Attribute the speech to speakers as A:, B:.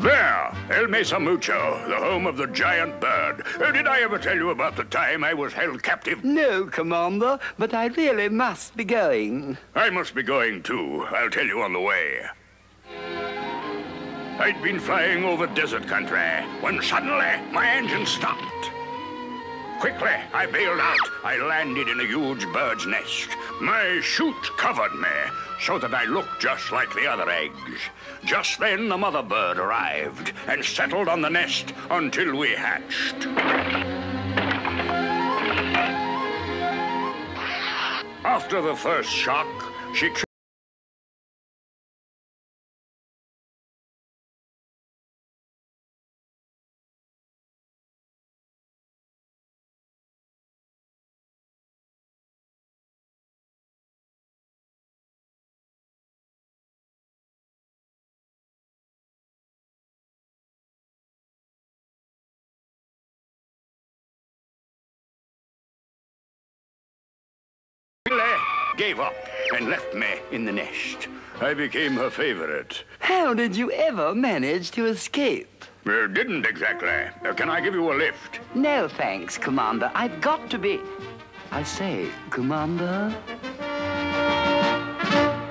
A: There, El Mesa Mucho, the home of the giant bird. Did I ever tell you about the time I was held captive?
B: No, Commander, but I really must be going.
A: I must be going too. I'll tell you on the way. I'd been flying over desert country when suddenly my engine stopped. Quickly, I bailed out. I landed in a huge bird's nest. My chute covered me so that I looked just like the other eggs. Just then, the mother bird arrived and settled on the nest until we hatched. After the first shock, she gave up and left me in the nest. I became her favorite.
B: How did you ever manage to escape?
A: Didn't exactly. Can I give you a lift?
B: No, thanks, Commander. I've got to be... I say, Commander...